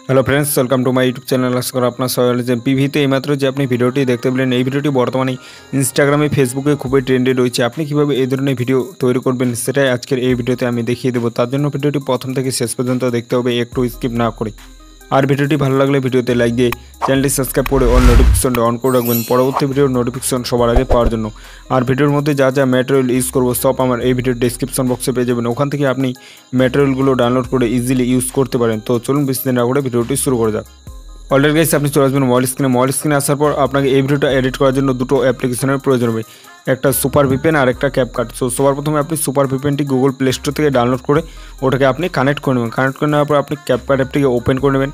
Hello friends, welcome to my YouTube channel. আশা করি আপনার সবাই যে পিভিতে এইমাত্র যে আপনি ভিডিওটি দেখতে পেলেন, এই ভিডিওটি বর্তমানে ইনস্টাগ্রামে ফেসবুকে খুবই ট্রেন্ডে রয়েছে। আপনি কীভাবে এই ধরনের ভিডিও তৈরি করবেন সেটাই আজকের এই ভিডিওতে আমি দেখিয়ে দেবো। তার জন্য ভিডিওটি প্রথম থেকে শেষ পর্যন্ত দেখতে হবে, একটু স্কিপ না করে। আর ভিডিওটি ভালো লাগলে ভিডিওতে লাইক দিয়ে চ্যানেলটি সাবস্ক্রাইব করে অল নোটিফিকেশনটা অন করে রাখবেন পরবর্তী ভিডিওর নোটিফিকেশন সবার আগে পাওয়ার জন্য। আর ভিডিওর মধ্যে যা যা ম্যাটেরিয়াল ইউজ করবো সব আমার এই ভিডিওর ডেসক্রিপশন বক্সে পেয়ে যাবেন। ওখান থেকে আপনি ম্যাটেরিয়ালগুলো ডাউনলোড করে ইজিলি ইউজ করতে পারেন। তো চলুন বেশি দিন না করে ভিডিওটি শুরু করা যাক। অলরেডি গাইস, আপনি চলে আসবেন মোবাইল স্ক্রিনে আসার পর আপনাকে এই ভিডিওটা এডিট করার জন্য দুটো অ্যাপ্লিকেশনের প্রয়োজন হবে, একটা সুপার ভিপিএন আর একটা ক্যাপকাট। সো সবার প্রথমে আপনি সুপার ভিপিএনটি গুগল প্লে স্টোর থেকে ডাউনলোড করে ওটাকে আপনি কানেক্ট করে নেবেন। কানেক্ট করে নেওয়ার পর আপনি ক্যাপকাট অ্যাপটিকে ওপেন করে নেবেন।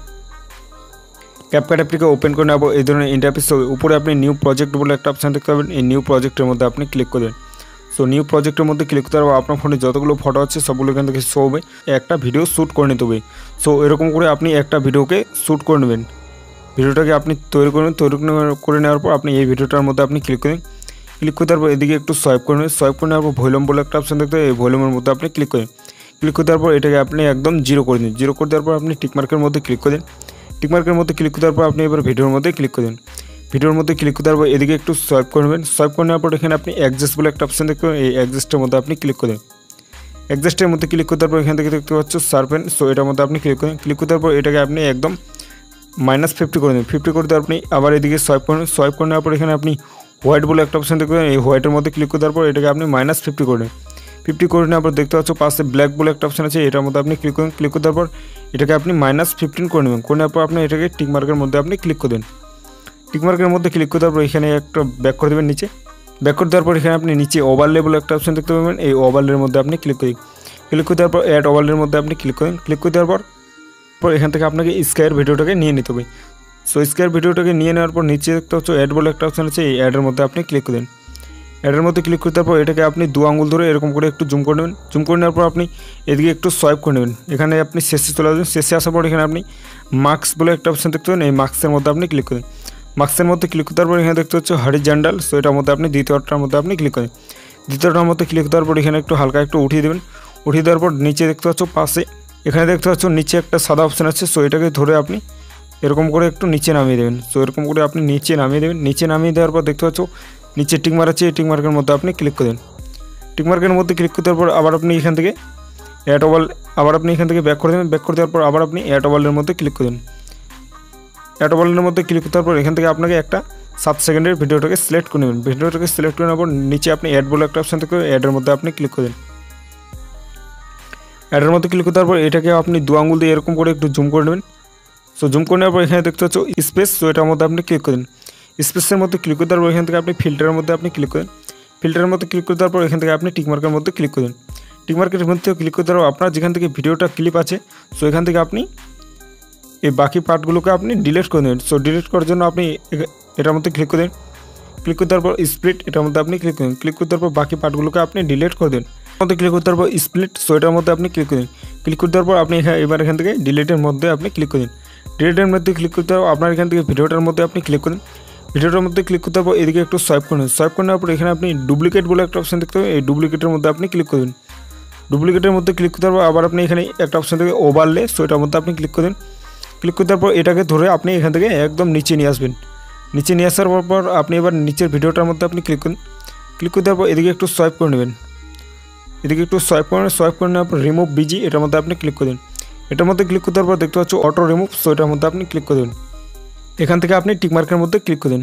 ক্যাপকাট অ্যাপটিকে ওপেন করে নেওয়ার পর এই ধরনের ইন্টারফেস হবে। উপরে আপনি নিউ প্রজেক্ট বলে একটা অপশান দেখতে পাবেন, এই নিউ প্রজেক্টের মধ্যে আপনি ক্লিক করবেন। সো নিউ প্রজেক্টের মধ্যে ক্লিক করতে পারবো আপনার ফোনে যতগুলো ফটো আছে সবগুলো এখান থেকে শো হবে। একটা ভিডিও শ্যুট করে নিতে হবে। সো এরকম করে আপনি একটা ভিডিওকে শ্যুট করে নেবেন। ভিডিওটাকে আপনি তৈরি করে নেওয়ার পর আপনি এই ভিডিওটার মধ্যে আপনি ক্লিক করেন। ক্লিক করে তারপর এদিকে একটু সোয়াইপ করে নেবেন। সোয়াইপ করে নেওয়ার পর ভলিউম বলে একটা অপশান দেখতে হবে, এই ভলিউমের মধ্যে আপনি ক্লিক করেন। ক্লিক করে দেওয়ার পর এটাকে আপনি একদম জিরো করে দিন। জিরো করে দেওয়ার পর আপনি টিকমার্কের মধ্যে ক্লিক করে দিন। টিকমার্কের মধ্যে ক্লিক করে দেওয়ার পর আপনি এবার ভিডিওর মধ্যে ক্লিক করে দিন। ভিডিওর মধ্যে ক্লিক করে দেওয়ার পর এদিকে একটু সোয়াইপ করে নেবেন। সোয়াইপ করে নেওয়ার পর এখানে আপনি অ্যাডজাস্ট বলে একটা অপশান দেখতে পাবেন, এই অ্যাডজাস্টের মধ্যে আপনি ক্লিক করে দিন। অ্যাডজাস্টের মধ্যে ক্লিক করে দেওয়ার পর এখান থেকে দেখতে পাচ্ছ শার্পেন। সো এটার মধ্যে আপনি ক্লিক করেন। ক্লিক করে দেওয়ার পর এটাকে আপনি একদম -50 করে দেবেন। 50 করে দেওয়ার আপনি আবার এদিকে সোয়াইপ করবেন। সোয়াইপ করে নেওয়ার পর এখানে আপনি হোয়াইট বলে একটা অপশান দেখবেন, এই হোয়াইটের মধ্যে ক্লিক করে দেওয়ার পর এটাকে আপনি -50 করে দেবেন। 50 করে নেওয়ার পর দেখতে পাচ্ছ পাশে ব্ল্যাক বলে একটা অপশান আছে, এটার মধ্যে আপনি ক্লিক করেন। ক্লিক করে দেওয়ার পর এটাকে আপনি -15 করে নেবেন। করে নেওয়ার পর আপনি এটাকে টিকমার্কের মধ্যে আপনি ক্লিক করে দেন। টিকমার্কের মধ্যে ক্লিক করে দেওয়ার পর এখানে একটা ব্যাক করে দেবেন নিচে। ব্যাক করে দেওয়ার পর এখানে আপনি নিচে ওভারলে বলে একটা অপশান দেখতে পাবেন, এই ওভারলের মধ্যে আপনি ক্লিক করেন। ক্লিক করে দেওয়ার পর অ্যাড ওভারলের মধ্যে আপনি ক্লিক করেন। ক্লিক করে দেওয়ার পর এখান থেকে আপনাকে স্কয়ার ভিডিওটাকে নিয়ে নিতে হবে। সো স্কয়ার ভিডিওটাকে নিয়ে নেওয়ার পর নিচে দেখতে হচ্ছে অ্যাড বলে একটা অপশান আছে, এই অ্যাডের মধ্যে আপনি ক্লিক করেন। অ্যাডের মধ্যে ক্লিক করতে পর এটাকে আপনি 2 আঙুল ধরে এরকম করে একটু জুম করে নেবেন। জুম করে নেওয়ার পর আপনি এদিকে একটু সোয়াইপ করে নেবেন। এখানে আপনি শেষে চলে আসবেন। শেষে আসার পর এখানে আপনি মার্কস বলে একটা অপশান দেখতে পাবেন, এই মার্কসের মধ্যে আপনি ক্লিক করেন। মার্কসের মধ্যে ক্লিক করার পর এখানে দেখতে হচ্ছে হরিজন্টাল। সো এটার মধ্যে আপনি দ্বিতীয়টার মধ্যে আপনি ক্লিক করেন। দ্বিতীয়টার মধ্যে ক্লিক করার পর এখানে একটু হালকা একটু উঠিয়ে দেবেন। উঠিয়ে দেওয়ার পর নিচে দেখতে পাচ্ছ পাশে এখানে দেখতে পাচ্ছ নিচে একটা সাদা অপশান আছে। সো এটাকে ধরে আপনি এরকম করে একটু নিচে নামিয়ে দেবেন। সো এরকম করে আপনি নিচে নামিয়ে দেবেন। নিচে নামিয়ে দেওয়ার পর দেখতে পাচ্ছ নিচে টিকমার্ক আছে, এই টিকমার্কের মধ্যে আপনি ক্লিক করে দেন। টিকমার্কের মধ্যে ক্লিক করে দেওয়ার পর আবার আপনি এখান থেকে ব্যাক করে দেবেন। ব্যাক করে দেওয়ার পর আবার আপনি অ্যাড ওভারলের মধ্যে ক্লিক করে দেন। অ্যাড ওভারলের মধ্যে ক্লিক করতে পর এখান থেকে আপনাকে একটা 7 সেকেন্ডের ভিডিওটাকে সিলেক্ট করে নেবেন। ভিডিওটাকে সিলেক্ট করে নেওয়ার পর নিচে আপনি অ্যাড বলে একটা অপশান থেকে অ্যাডের মধ্যে আপনি ক্লিক করে দেন। অ্যাডের মধ্যে ক্লিক করতে পর এটাকে আপনি 2 আঙুল দিয়ে এরকম করে একটু জুম করে নেবেন। সো জুম করে নেওয়ার পর এখানে দেখতে পাচ্ছ স্পেস। সো এটার মধ্যে আপনি ক্লিক করেন। স্পেসের মধ্যে ক্লিক করে দেওয়ার পর এখান থেকে আপনি ফিল্টারের মধ্যে আপনি ক্লিক করেন। ফিল্টারের মধ্যে ক্লিক করে দেওয়ার পর এখান থেকে আপনি টিকমার্কের মধ্যে ক্লিক করেন। টিকমার্কের মধ্যে ক্লিক করে দেওয়ার পর আপনার যেখান থেকে ভিডিওটা ক্লিপ আছে, সো এখান থেকে আপনি এই বাকি পার্টগুলোকে আপনি ডিলিট করে দেবেন। সো ডিলিট করার জন্য আপনি এটার মধ্যে ক্লিক করে দেন। ক্লিক করে দেওয়ার পর স্প্লিট, এটার মধ্যে আপনি ক্লিক করেন। ক্লিক করে দেওয়ার পর বাকি পার্টগুলোকে আপনি ডিলিট করে দেন। মধ্যে ক্লিক করে দেওয়ার পর স্প্লিট, সো এটার মধ্যে আপনি ক্লিক করেন। ক্লিক করে দেওয়ার পর আপনি এখান থেকে ডিলিটের মধ্যে আপনি ক্লিক করেন। ডিলিটের মধ্যে ক্লিক করতে হবে আপনার এখান থেকে ভিডিওটার মধ্যে আপনি ক্লিক করেন। ভিডিওটার মধ্যে ক্লিক করতে হবে এদিকে একটু সোয়াইপ করে নেন। সোয়াইপ করে নেওয়ার পর এখানে আপনি ডুপ্লিকেট বলে একটা অপশান দেখতে পাবেন, এই ডুপ্লিকেটের মধ্যে আপনি ক্লিক করবেন। ডুপ্লিকেটের মধ্যে ক্লিক করতে হবে আবার আপনি এখানে একটা অপশান থেকে ওভারলে, সো এটার মধ্যে আপনি ক্লিক করেন। ক্লিক করে দেওয়ার পর এটাকে ধরে আপনি এখান থেকে একদম নিচে নিয়ে আসবেন। নিচে নিয়ে আসার পর আপনি এবার নিচের ভিডিওটার মধ্যে আপনি ক্লিক করেন। ক্লিক করে দেওয়ার পর এদিকে একটু সোয়াইপ করে নেবেন। এদিকে একটু সোয়াইপ করে নেওয়ার পর রিমুভ বিজি, এটার মধ্যে আপনি ক্লিক করে দিন। এটার মধ্যে ক্লিক করে দেওয়ার পর দেখতে পাচ্ছ অটো রিমুভ। সো এটার মধ্যে আপনি ক্লিক করে দেবেন। এখান থেকে আপনি টিকমার্কের মধ্যে ক্লিক করে দিন।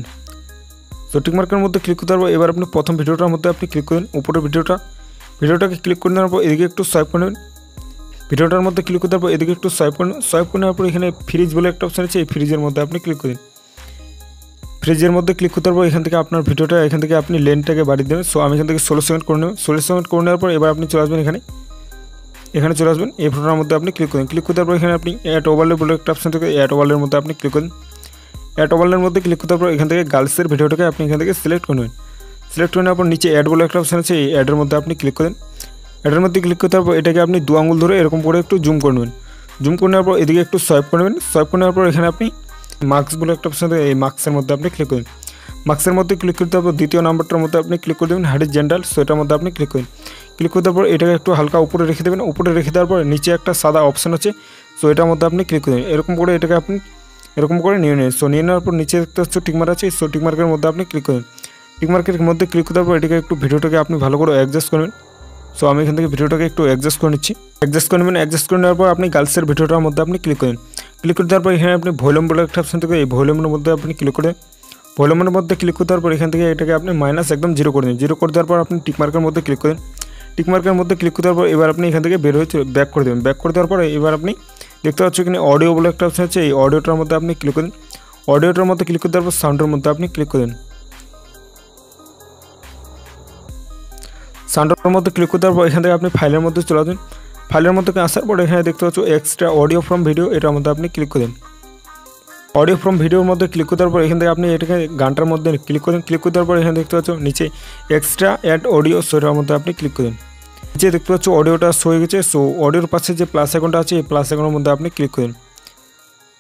সো টিকমার্কের মধ্যে ক্লিক করে দেওয়ার পর এবার আপনি প্রথম ভিডিওটার মধ্যে আপনি ক্লিক করেন। উপরের ভিডিওটাকে ক্লিক করে নেওয়ার পর এদিকে একটু সোয়াইপ করে নেবেন। ভিডিওটার মধ্যে ক্লিক করে দেওয়ার পর এদিকে একটু সোয়াইপ করে নেওয়ার পর এখানে ফ্রিজ বলে একটা অপশান আছে, এই ফ্রিজের মধ্যে আপনি ক্লিক করেন। ফ্রিজের মধ্যে ক্লিক করতে পারবো এখান থেকে আপনার ভিডিওটা এখান থেকে আপনি লেন্থটাকে বাড়িয়ে দেবেন। সো আমি এখান থেকে 16 সেকেন্ড করে নেব। 16 সেকেন্ড করে নেওয়ার পর এবার আপনি চলে আসবেন এখানে চলে আসবেন। এই ভিডিওটার মধ্যে আপনি ক্লিক করেন। ক্লিক করতে পারবো এখানে আপনি অ্যাড ওভারলে বলে একটা অপশান থেকে অ্যাড ওভারলের মধ্যে আপনি ক্লিক করেন। অ্যাড ওভারলের মধ্যে ক্লিক করতে পারবো এখান থেকে গার্লসের ভিডিওটাকে আপনি এখান থেকে সিলেক্ট করে নেবেন। সিলেক্ট করে নেওয়ার পর নিচে অ্যাড বলে একটা অপশান আছে, এই অ্যাডের মধ্যে আপনি ক্লিক করেন। অ্যাডের মধ্যে ক্লিক করতে পারবো এটাকে আপনি 2 আঙুল ধরে এরকম করে একটু জুম করে নেবেন। জুম করে নেওয়ার পর এদিকে একটু সোয়াইপ করে নেবেন। সোয়াইপ করে নেওয়ার পর এখানে আপনি মার্কস বলে একটা অপশান আছে, এই মার্কসের মধ্যে আপনি ক্লিক করেন। মার্কসের মধ্যে ক্লিক করতে হবে দ্বিতীয় নাম্বারটার মধ্যে আপনি ক্লিক করে দেবেন হরিজন্টাল। সো এটার মধ্যে আপনি ক্লিক করেন। ক্লিক করতে পর এটাকে একটু হালকা উপরে রেখে দেবেন। উপরে রেখে দেওয়ার পর নিচে একটা সাদা অপশান আছে, সো এটার মধ্যে আপনি ক্লিক করে দিন। এরকম করে এটাকে আপনি এরকম করে নিয়ে নিন। সো নিয়ে নেওয়ার পর নিচে দেখতে পাচ্ছ টিকমার্ক আছে, সো টিকমার্কের মধ্যে আপনি ক্লিক করেন। টিকমার্কের মধ্যে ক্লিক করার পর এটাকে একটু ভিডিওটাকে আপনি ভালো করে অ্যাডজাস্ট করবেন। সো আমি এখান থেকে ভিডিওটাকে একটু অ্যাডজাস্ট করে নিচ্ছি। অ্যাডজাস্ট করে নেবেন। অ্যাডজাস্ট করে নেওয়ার পর আপনি গার্লসের ভিডিওটার মধ্যে আপনি ক্লিক করেন। ক্লিক করে দেওয়ার পর এখানে আপনি ভলিউম বলে একটা অপশন থেকে এই ভলিউমের মধ্যে আপনি ক্লিক করে ভলিউমের মধ্যে ক্লিক করে দেওয়ার পর এখান থেকে এটাকে আপনি মাইনাস একদম 0 করে দিন। 0 করে দেওয়ার পর আপনি টিকমার্কের মধ্যে ক্লিক করেন। টিকমার্কের মধ্যে ক্লিক করে দেওয়ার পর এবার আপনি এখান থেকে বের হয়ে ব্যাক করে দেবেন। ব্যাক করে দেওয়ার পরে এবার আপনি দেখতে পাচ্ছেন এখানে অডিও বলে একটা অপশন আছে, এই অডিওটার মধ্যে আপনি ক্লিক করেন। অডিওটার মধ্যে ক্লিক করে দেওয়ার পর সাউন্ডের মধ্যে আপনি ক্লিক করেন। সাউন্ডের মধ্যে ক্লিক করে দেওয়ার পর এখান থেকে আপনি ফাইলের মধ্যে চলে আসবেন। ফাইলের মধ্যে আসার পর এখানে দেখতে পাচ্ছ এক্সট্রা অডিও ফ্রম ভিডিও, এটার মধ্যে আপনি ক্লিক করেন। অডিও ফ্রম ভিডিওর মধ্যে ক্লিক করে দেওয়ার পর এখান থেকে আপনি এটাকে গানটার মধ্যে ক্লিক করেন। ক্লিক করে দেওয়ার পর এখানে দেখতে পাচ্ছ নিচে এক্সট্রা অ্যাড অডিও, সেটার মধ্যে আপনি ক্লিক করেন। নিচে দেখতে পাচ্ছ অডিওটা শো হয়ে গেছে। সো অডিওর পাশে যে প্লাস আইকনটা আছে এই প্লাস আইকনের মধ্যে আপনি ক্লিক করেন।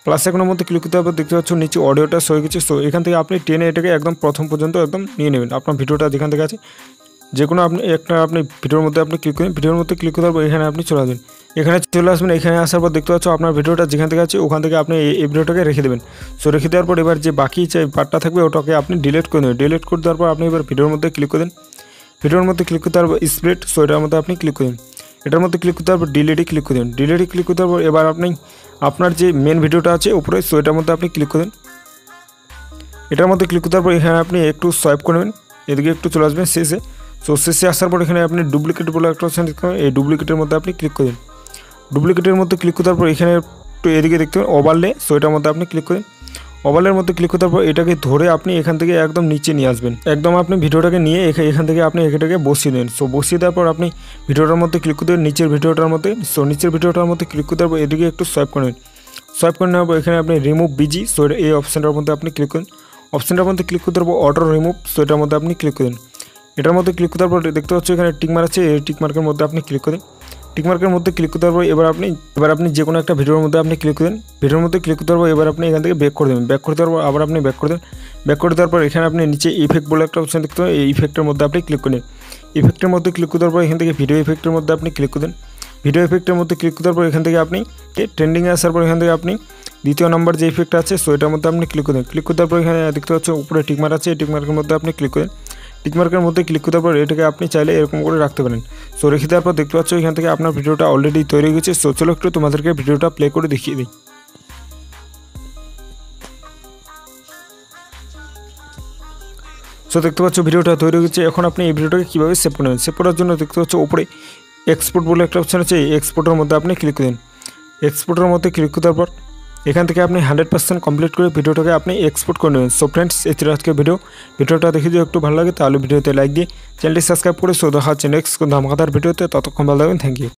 প্লাস আইকনের মধ্যে ক্লিক করতে হবে, দেখতে পাচ্ছ নিচে অডিওটা শো হয়ে গেছে। সো এখান থেকে আপনি টেনে এটাকে একদম প্রথম পর্যন্ত একদম নিয়ে নেবেন। আপনার ভিডিওটা যেখান থেকে আছে যে কোনো আপনি ভিডিওর মধ্যে আপনি ক্লিক করেন। ভিডিওর মধ্যে ক্লিক করার পর এখানে আপনি চলে আসবেন। এখানে চলে আসবেন। এখানে আসার পর দেখতে পাচ্ছ আপনার ভিডিওটা যেখান থেকে আছে ওখান থেকে আপনি এই ভিডিওটাকে রেখে দেবেন। সো রেখে দেওয়ার পর এবার যে বাকি যে পার্টটা থাকবে ওটাকে আপনি ডিলিট করে দেবেন। ডিলিট করে দেওয়ার পর আপনি এবার ভিডিওর মধ্যে ক্লিক করে দেন। ভিডিওর মধ্যে ক্লিক করতে পারবো স্প্লিট, সো এটার মধ্যে আপনি ক্লিক করেন। এটার মধ্যে ক্লিক করতে পারবো ডিলিটে ক্লিক করে দেন। ডিলিটে ক্লিক করতে পারবো এবার আপনি আপনার যে মেন ভিডিওটা আছে উপরে, সো এটার মধ্যে আপনি ক্লিক করেন। এটার মধ্যে ক্লিক করতে পারবো এখানে আপনি একটু সোয়াইপ করবেন, এদিকে একটু চলে আসবেন শেষে। সো শেষে আসার পর এখানে আপনি ডুপ্লিকেট বলে একটা অপশন দেখতে পাবেন, এই ডুপ্লিকেটের মধ্যে আপনি ক্লিক করেন। ডুপ্লিকেটের মধ্যে ক্লিক করার পর এখানে একটু এদিকে দেখতে পাবেন ওভারলে, সো এটার মধ্যে আপনি ক্লিক করেন। ওভারলের মধ্যে ক্লিক করার পর এটাকে ধরে আপনি এখান থেকে একদম নিচে নিয়ে আসবেন। একদম আপনি ভিডিওটাকে নিয়ে এখান থেকে আপনি এটাকে বসিয়ে দেন। সো বসিয়ে দেওয়ার পর আপনি ভিডিওটার মধ্যে ক্লিক করে দেবেন নিচের ভিডিওটার মধ্যে। সো নিচের ভিডিওটার মধ্যে ক্লিক করে দেওয়ার পর এদিকে একটু সোয়াইপ করবেন। সোয়াইপ করে নেওয়ার পর এখানে আপনি রিমুভ বিজি, সো এই অপশানটার মধ্যে আপনি ক্লিক করেন। অপশানটার মধ্যে ক্লিক করতে পারবো অটো রিমুভ, সো এটার মধ্যে আপনি ক্লিক করেন। এটার মধ্যে ক্লিক করার পর দেখতে পাচ্ছ এখানে টিকমার্ক আছে, এই টিকমার্কের মধ্যে আপনি ক্লিক করেন। টিকমার্কের মধ্যে ক্লিক করতে পারবো এবার আপনি যে কোনো একটা ভিডিওর মধ্যে আপনি ক্লিক করেন। ভিডিওর মধ্যে ক্লিক করতে পারবো এবার আপনি এখান থেকে ব্যাক করে দেবেন। ব্যাক করতে পারবো আবার আপনি ব্যাক করে দেন। ব্যাক করে দেওয়ার পর এখানে আপনি নিচে ইফেক্ট বলে একটা অপশন দেখতে পাবেন, এই ইফেক্টের মধ্যে আপনি ক্লিক করেন। ইফেক্টের মধ্যে ক্লিক করার পর এখান থেকে ভিডিও ইফেক্টের মধ্যে আপনি ক্লিক করেন। ভিডিও ইফেক্টের মধ্যে ক্লিক করার পর এখান থেকে আপনি ট্রেন্ডিংয়ে আসার পর এখান থেকে আপনি দ্বিতীয় নম্বর যে ইফেক্ট আছে, সো এটার মধ্যে আপনি ক্লিক করেন। ক্লিক করার পর এখানে দেখতে পাচ্ছ উপরে টিকমার্ক আছে, এই টিকমার্কের মধ্যে আপনি ক্লিক করেন। টিকমার্কের মধ্যে ক্লিক করার পর এটাকে আপনি চাইলে এরকম করে রাখতে পারেন। সো রেখে দেওয়ার পর দেখতে পাচ্ছ এখান থেকে আপনার ভিডিওটা অলরেডি তৈরি হয়ে গেছে। সো চলো একটু তোমাদেরকে ভিডিওটা প্লে করে দেখিয়ে দিই। সো দেখতে পাচ্ছ ভিডিওটা তৈরি হয়ে গেছে। এখন আপনি এই ভিডিওটাকে কীভাবে সেভ করবেন, সেভ করার জন্য দেখতে পাচ্ছ উপরে এক্সপোর্ট বলে একটা অপশন আছে, এই এক্সপোর্টের মধ্যে আপনি ক্লিক করেন। এক্সপোর্টের মধ্যে ক্লিক করার পর এখান থেকে আপনি 100% কমপ্লিট করে ভিডিওটাকে আপনি এক্সপোর্ট করে নেবেন। সো ফ্রেন্ডস, এই ছিল আজকের ভিডিওটা দেখে যদি একটু ভালো লাগে তাহলে ভিডিওতে লাইক দিয়ে চ্যানেলটি সাবস্ক্রাইব করে। সো দেখা হচ্ছে নেক্সট ধামাকাদার ভিডিওতে, ততক্ষণ ভালো থাকবেন। Thank you.